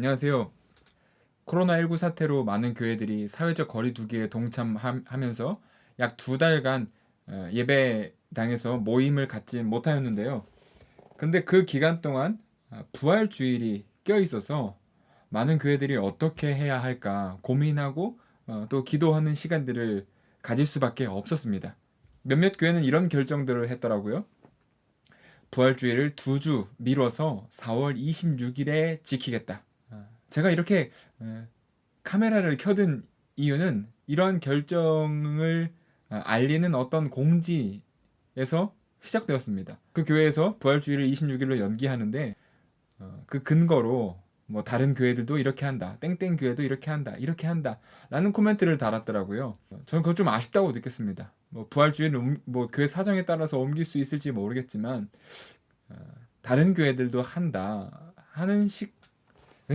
안녕하세요. 코로나19 사태로 많은 교회들이 사회적 거리 두기에 동참하면서 약 2달간 예배당에서 모임을 갖지 못하였는데요. 그런데 그 기간 동안 부활주일이 껴있어서 많은 교회들이 어떻게 해야 할까 고민하고 또 기도하는 시간들을 가질 수밖에 없었습니다. 몇몇 교회는 이런 결정들을 했더라고요. 부활주일을 2주 미뤄서 4월 26일에 지키겠다. 제가 이렇게 카메라를 켜둔 이유는 이러한 결정을 알리는 어떤 공지에서 시작되었습니다. 그 교회에서 부활주일을 26일로 연기하는데 그 근거로 뭐 다른 교회들도 이렇게 한다, 땡땡 교회도 이렇게 한다 라는 코멘트를 달았더라고요. 저는 그거 좀 아쉽다고 느꼈습니다. 뭐 부활주일은 뭐 교회 사정에 따라서 옮길 수 있을지 모르겠지만 다른 교회들도 한다 하는 식은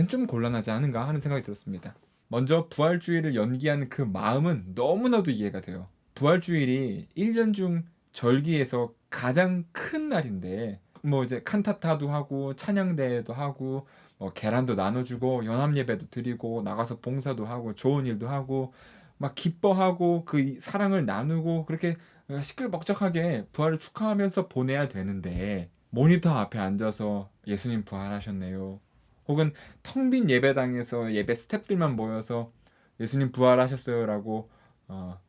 좀 곤란하지 않은가 하는 생각이 들었습니다. 먼저 부활주일을 연기한 그 마음은 너무나도 이해가 돼요. 부활주일이 1년 중 절기에서 가장 큰 날인데 뭐 이제 칸타타도 하고 찬양대회도 하고 뭐 계란도 나눠주고 연합예배도 드리고 나가서 봉사도 하고 좋은 일도 하고 막 기뻐하고 그 사랑을 나누고 그렇게 시끌벅적하게 부활을 축하하면서 보내야 되는데 모니터 앞에 앉아서 예수님 부활하셨네요. 혹은 텅 빈 예배당에서 예배 스태프들만 모여서 예수님 부활하셨어요라고 어,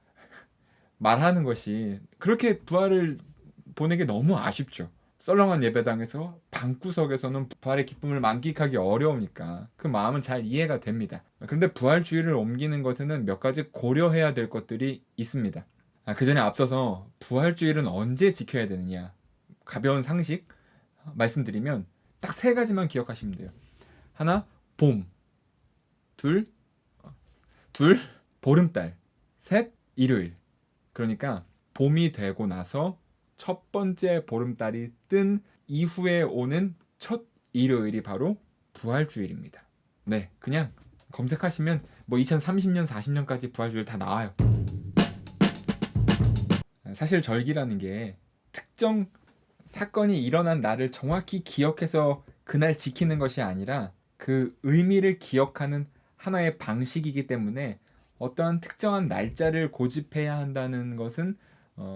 말하는 것이 그렇게 부활을 보내기 너무 아쉽죠. 썰렁한 예배당에서 방구석에서는 부활의 기쁨을 만끽하기 어려우니까 그 마음은 잘 이해가 됩니다. 그런데 부활주의를 옮기는 것에는 몇 가지 고려해야 될 것들이 있습니다. 그 전에 앞서서 부활주일은 언제 지켜야 되느냐 가벼운 상식 말씀드리면 딱 3가지만 기억하시면 돼요. 하나, 봄. 둘, 둘, 보름달. 셋, 일요일. 그러니까 봄이 되고 나서 첫 번째 보름달이 뜬 이후에 오는 첫 일요일이 바로 부활주일입니다. 네, 그냥 검색하시면 뭐 2030년, 40년까지 부활주일 다 나와요. 사실 절기라는 게 특정 사건이 일어난 날을 정확히 기억해서 그날 지키는 것이 아니라 그 의미를 기억하는 하나의 방식이기 때문에 어떠한 특정한 날짜를 고집해야 한다는 것은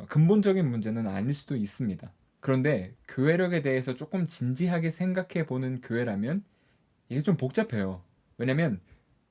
근본적인 문제는 아닐 수도 있습니다. 그런데 교회력에 대해서 조금 진지하게 생각해 보는 교회라면 이게 좀 복잡해요. 왜냐면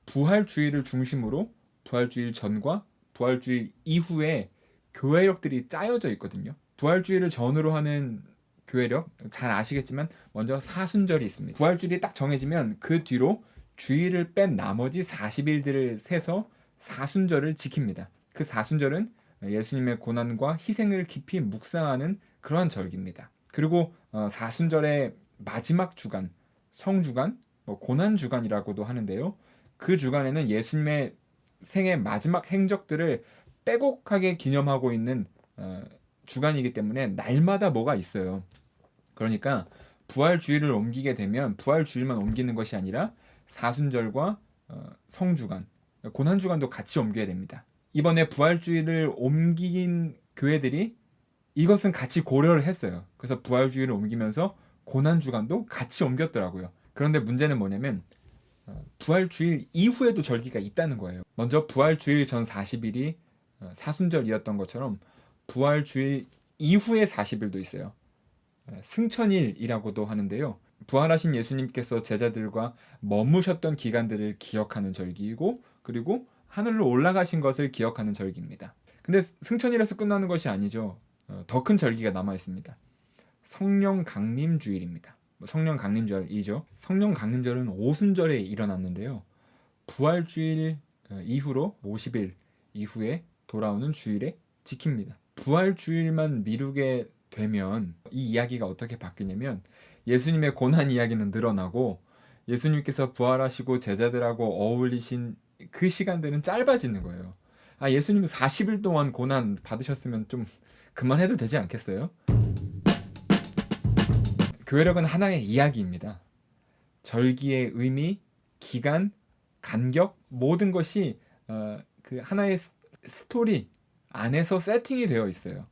부활주의를 중심으로 부활주일 전과 부활주일 이후에 교회력들이 짜여져 있거든요. 부활주의를 전후로 하는 교회력 잘 아시겠지만 먼저 사순절이 있습니다. 부활주일이 딱 정해지면 그 뒤로 주일을 뺀 나머지 40일들을 세서 사순절을 지킵니다. 그 사순절은 예수님의 고난과 희생을 깊이 묵상하는 그러한 절기입니다. 그리고 사순절의 마지막 주간, 성주간, 고난 주간이라고도 하는데요. 그 주간에는 예수님의 생의 마지막 행적들을 빼곡하게 기념하고 있는 주간이기 때문에 날마다 뭐가 있어요. 그러니까 부활주일을 옮기게 되면 부활주일만 옮기는 것이 아니라 사순절과 성주간, 고난주간도 같이 옮겨야 됩니다. 이번에 부활주일을 옮긴 교회들이 이것은 같이 고려를 했어요. 그래서 부활주일을 옮기면서 고난주간도 같이 옮겼더라고요. 그런데 문제는 뭐냐면 부활주일 이후에도 절기가 있다는 거예요. 먼저 부활주일 전 40일이 사순절이었던 것처럼 부활주일 이후에 40일도 있어요. 승천일이라고도 하는데요. 부활하신 예수님께서 제자들과 머무셨던 기간들을 기억하는 절기이고 그리고 하늘로 올라가신 것을 기억하는 절기입니다. 근데 승천일에서 끝나는 것이 아니죠. 더 큰 절기가 남아 있습니다. 성령 강림 주일입니다. 성령 강림절이죠. 성령 강림절은 오순절에 일어났는데요. 부활주일 이후로 50일 이후에 돌아오는 주일에 지킵니다. 부활주일만 미루게 되면 이 이야기가 어떻게 바뀌냐면 예수님의 고난 이야기는 늘어나고 예수님께서 부활하시고 제자들하고 어울리신 그 시간들은 짧아지는 거예요. 예수님 40일 동안 고난 받으셨으면 좀 그만해도 되지 않겠어요? 교회력은 하나의 이야기입니다. 절기의 의미, 기간, 간격 모든 것이 그 하나의 스토리 안에서 세팅이 되어 있어요.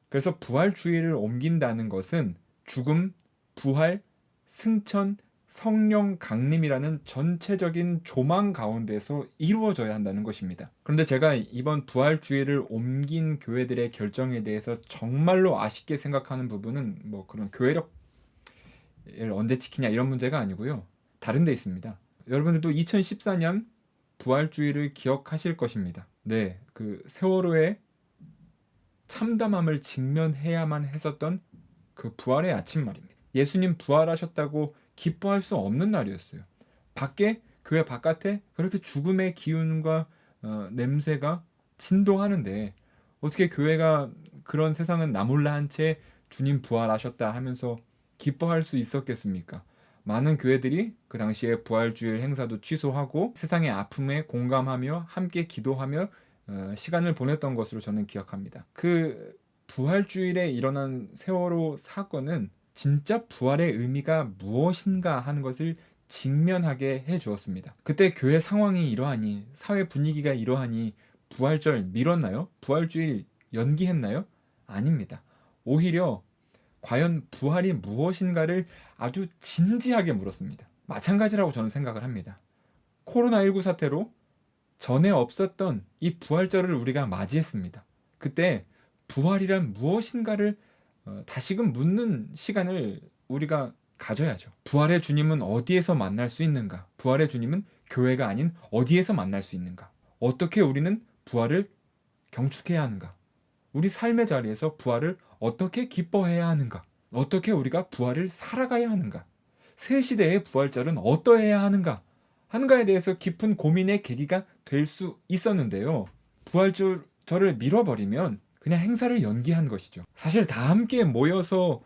그래서 부활주의를 옮긴다는 것은 죽음, 부활, 승천, 성령 강림이라는 전체적인 조망 가운데서 이루어져야 한다는 것입니다. 그런데 제가 이번 부활주의를 옮긴 교회들의 결정에 대해서 정말로 아쉽게 생각하는 부분은 뭐 그런 교회력을 언제 지키냐 이런 문제가 아니고요. 다른 데 있습니다. 여러분들도 2014년 부활주의를 기억하실 것입니다. 네, 그 세월호의 참담함을 직면해야만 했었던 그 부활의 아침 말입니다. 예수님 부활하셨다고 기뻐할 수 없는 날이었어요. 밖에, 교회 바깥에 그렇게 죽음의 기운과 냄새가 진동하는데 어떻게 교회가 그런 세상은 나 몰라 한 채 주님 부활하셨다 하면서 기뻐할 수 있었겠습니까? 많은 교회들이 그 당시에 부활주일 행사도 취소하고 세상의 아픔에 공감하며 함께 기도하며 시간을 보냈던 것으로 저는 기억합니다. 그 부활주일에 일어난 세월호 사건은 진짜 부활의 의미가 무엇인가 하는 것을 직면하게 해 주었습니다. 그때 교회 상황이 이러하니, 사회 분위기가 이러하니 부활절 미뤘나요? 부활주일 연기했나요? 아닙니다. 오히려 과연 부활이 무엇인가를 아주 진지하게 물었습니다. 마찬가지라고 저는 생각을 합니다. 코로나19 사태로 전에 없었던 이 부활절을 우리가 맞이했습니다. 그때 부활이란 무엇인가를 다시금 묻는 시간을 우리가 가져야죠. 부활의 주님은 어디에서 만날 수 있는가? 부활의 주님은 교회가 아닌 어디에서 만날 수 있는가? 어떻게 우리는 부활을 경축해야 하는가? 우리 삶의 자리에서 부활을 어떻게 기뻐해야 하는가? 어떻게 우리가 부활을 살아가야 하는가? 새 시대의 부활절은 어떠해야 하는가? 하는가에 대해서 깊은 고민의 계기가 될 수 있었는데요. 부활절을 미뤄버리면 그냥 행사를 연기한 것이죠. 사실 다 함께 모여서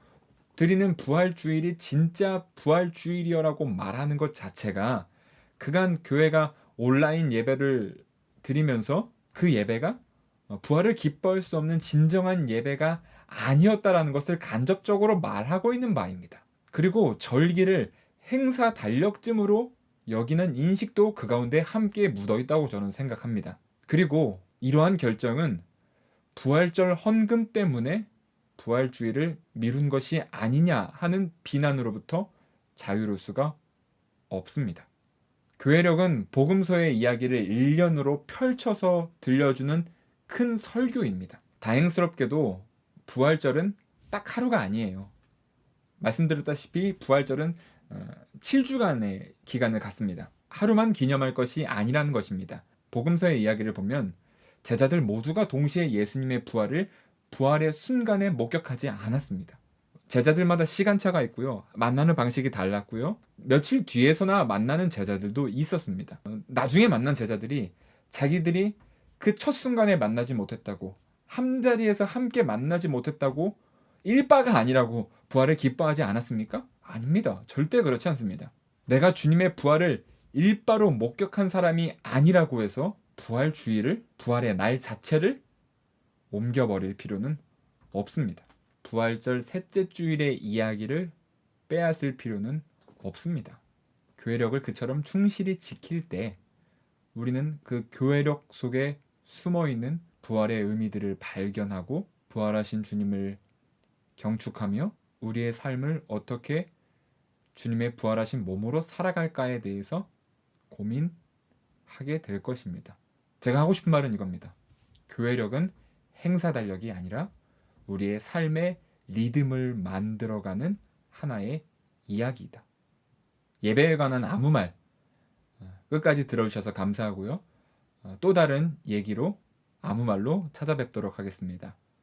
드리는 부활주일이 진짜 부활주일이라고 말하는 것 자체가 그간 교회가 온라인 예배를 드리면서 그 예배가 부활을 기뻐할 수 없는 진정한 예배가 아니었다라는 것을 간접적으로 말하고 있는 바입니다. 그리고 절기를 행사 달력쯤으로 여기는 인식도 그 가운데 함께 묻어 있다고 저는 생각합니다. 그리고 이러한 결정은 부활절 헌금 때문에 부활주의를 미룬 것이 아니냐 하는 비난으로부터 자유로울 수가 없습니다. 교회력은 복음서의 이야기를 일련으로 펼쳐서 들려주는 큰 설교입니다. 다행스럽게도 부활절은 딱 하루가 아니에요. 말씀드렸다시피 부활절은 7주간의 기간을 갖습니다. 하루만 기념할 것이 아니라는 것입니다. 복음서의 이야기를 보면 제자들 모두가 동시에 예수님의 부활의 순간에 목격하지 않았습니다. 제자들마다 시간차가 있고요. 만나는 방식이 달랐고요. 며칠 뒤에서나 만나는 제자들도 있었습니다. 나중에 만난 제자들이 자기들이 그 첫 순간에 만나지 못했다고, 한자리에서 함께 만나지 못했다고 일바가 아니라고 부활을 기뻐하지 않았습니까? 아닙니다. 절대 그렇지 않습니다. 내가 주님의 부활을 일바로 목격한 사람이 아니라고 해서 부활의 날 자체를 옮겨버릴 필요는 없습니다. 부활절 셋째 주일의 이야기를 빼앗을 필요는 없습니다. 교회력을 그처럼 충실히 지킬 때 우리는 그 교회력 속에 숨어있는 부활의 의미들을 발견하고 부활하신 주님을 경축하며 우리의 삶을 어떻게 주님의 부활하신 몸으로 살아갈까에 대해서 고민하게 될 것입니다. 제가 하고 싶은 말은 이겁니다. 교회력은 행사 달력이 아니라 우리의 삶의 리듬을 만들어가는 하나의 이야기이다. 예배에 관한 아무 말 끝까지 들어주셔서 감사하고요. 또 다른 얘기로 아무 말로 찾아뵙도록 하겠습니다.